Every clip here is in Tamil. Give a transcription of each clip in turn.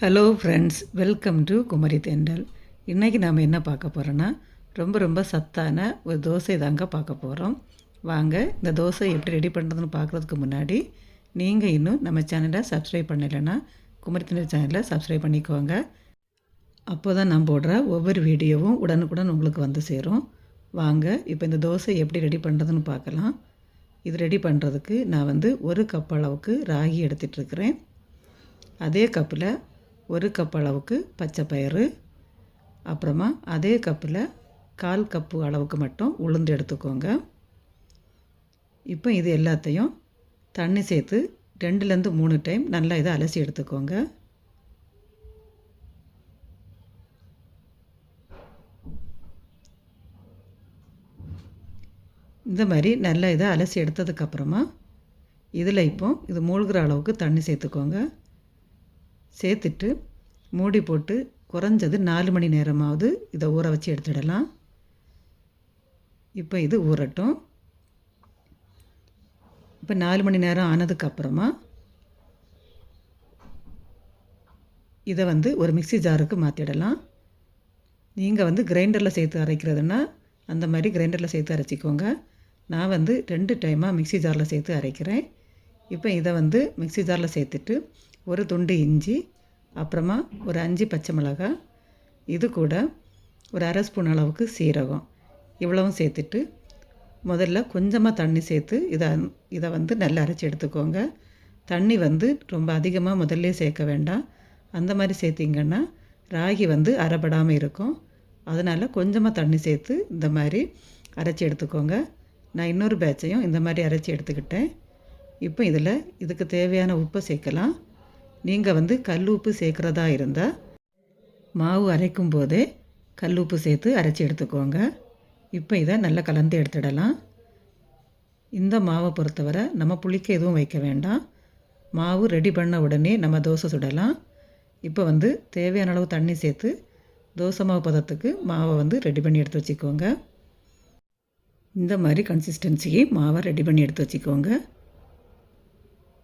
Hello friends, welcome to Kumari தென்றல். இன்றைக்கி நாம் என்ன பார்க்க போகிறோன்னா ரொம்ப சத்தான ஒரு தோசை தாங்க பார்க்க போகிறோம். வாங்க இந்த தோசை எப்படி ரெடி பண்ணுறதுன்னு பார்க்குறதுக்கு முன்னாடி நீங்கள் இன்னும் நம்ம சேனலை சப்ஸ்கிரைப் பண்ணலைன்னா குமரி தென்றல் சேனலை சப்ஸ்கிரைப் பண்ணிக்கோங்க. அப்போ தான் நான் போடுற ஒவ்வொரு வீடியோவும் உடனுக்குடன் உங்களுக்கு வந்து சேரும். வாங்க இப்போ இந்த தோசை எப்படி ரெடி பண்ணுறதுன்னு பார்க்கலாம். இது ரெடி பண்ணுறதுக்கு நான் ஒரு கப் அளவுக்கு ராகி எடுத்துகிட்ருக்கிறேன். அதே கப்பில் ஒரு கப் அளவுக்கு பச்சை பயிறு, அப்புறமா அதே கப்பில் 1/4 கப்பு அளவுக்கு மட்டும் உளுந்து எடுத்துக்கோங்க. இப்போ இது எல்லாத்தையும் தண்ணி சேர்த்து 2லேருந்து 3 டைம் நல்லா இதை அலசி எடுத்துக்கோங்க. இந்த மாதிரி நல்லா இதை அலசி எடுத்ததுக்கப்புறமா இதில் இப்போ இது மூழ்கிற அளவுக்கு தண்ணி சேர்த்துக்கோங்க. சேர்த்துட்டு மூடி போட்டு குறைஞ்சது 4 மணி நேரமாவது இதை ஊற வச்சு எடுத்துடலாம். இப்போ இது ஊறட்டும். இப்போ 4 மணி நேரம் ஆனதுக்கப்புறமா இதை ஒரு மிக்ஸி ஜாருக்கு மாற்றிடலாம். நீங்கள் கிரைண்டரில் சேர்த்து அரைக்கிறதுனா அந்த மாதிரி கிரைண்டரில் சேர்த்து அரைச்சிக்கோங்க. நான் 2 டைமாக மிக்ஸி ஜாரில் சேர்த்து அரைக்கிறேன். இப்போ இதை மிக்ஸி ஜாரில் சேர்த்துட்டு ஒரு துண்டு இஞ்சி, அப்புறமா ஒரு 5 பச்சை மிளகாய், இது கூட ஒரு 1/2 ஸ்பூன் அளவுக்கு சீரகம், இவ்வளவும் சேர்த்துட்டு முதல்ல கொஞ்சமாக தண்ணி சேர்த்து இதை நல்லா அரைச்சி எடுத்துக்கோங்க. தண்ணி ரொம்ப அதிகமாக முதல்ல சேர்க்க வேண்டாம். அந்த மாதிரி சேர்த்திங்கன்னா ராகி அரைப்படாமல் இருக்கும். அதனால் கொஞ்சமாக தண்ணி சேர்த்து இந்த மாதிரி அரைச்சி எடுத்துக்கோங்க. நான் இன்னொரு பேட்சையும் இந்த மாதிரி அரைச்சி எடுத்துக்கிட்டேன். இப்போ இதுக்கு தேவையான உப்பை சேர்க்கலாம். நீங்கள் கல் உப்பு சேர்க்குறதா இருந்தால் மாவு அரைக்கும் போதே கல் உப்பு சேர்த்து அரைச்சி எடுத்துக்கோங்க. இப்போ இதை நல்லா கலந்து எடுத்துடலாம். இந்த மாவை பொறுத்தவரை நம்ம புளிக்க எதுவும் வைக்க வேண்டாம். மாவு ரெடி பண்ண உடனே நம்ம தோசை சுடலாம். இப்போ தேவையான அளவு தண்ணி சேர்த்து தோசை மாவு பதத்துக்கு மாவை ரெடி பண்ணி எடுத்து வச்சுக்கோங்க. இந்த மாதிரி கன்சிஸ்டன்சிக்கு மாவை ரெடி பண்ணி எடுத்து வச்சுக்கோங்க.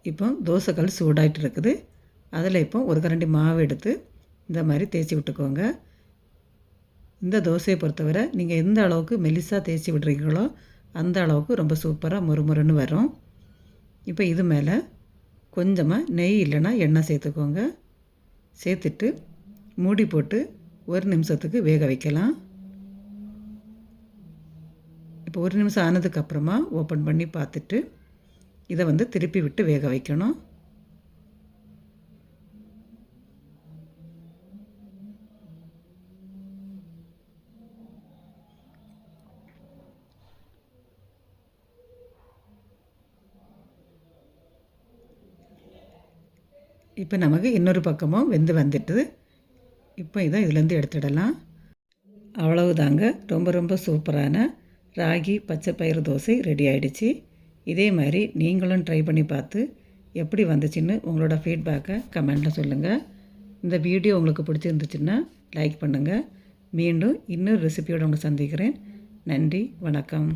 இப்போ தோசைக்கல் சூடாகிட்டு இருக்குது. அதில் இப்போ ஒரு கரண்டி மாவு எடுத்து இந்த மாதிரி தேய்ச்சி விட்டுக்கோங்க. இந்த தோசையை பொறுத்தவரை நீங்கள் எந்த அளவுக்கு மெலிசாக தேய்ச்சி விடுறீங்களோ அந்த அளவுக்கு ரொம்ப சூப்பராக முறுமுறுன்னு வரும். இப்போ இது மேலே கொஞ்சமாக நெய் இல்லைன்னா எண்ணெய் சேர்த்துக்கோங்க. சேர்த்துட்டு மூடி போட்டு 1 நிமிஷத்துக்கு வேக வைக்கலாம். இப்போ 1 நிமிஷம் ஆனதுக்கப்புறமா ஓப்பன் பண்ணி பார்த்துட்டு இதை திருப்பி விட்டு வேக வைக்கணும். இப்போ நமக்கு இன்னொரு பக்கமும் வெந்து வந்துட்டு இப்போ இதை இதுலேருந்து எடுத்துடலாம். அவ்வளவுதாங்க, ரொம்ப சூப்பரான ராகி பச்சை பயிறு தோசை ரெடி ஆகிடுச்சு. இதே மாதிரி நீங்களும் ட்ரை பண்ணி பார்த்து எப்படி வந்துச்சுன்னு உங்களோட ஃபீட்பேக்கை கமெண்ட்டில் சொல்லுங்கள். இந்த வீடியோ உங்களுக்கு பிடிச்சிருந்துச்சுன்னா லைக் பண்ணுங்கள். மீண்டும் இன்னொரு ரெசிபியோடு உங்களை சந்திக்கிறேன். நன்றி, வணக்கம்.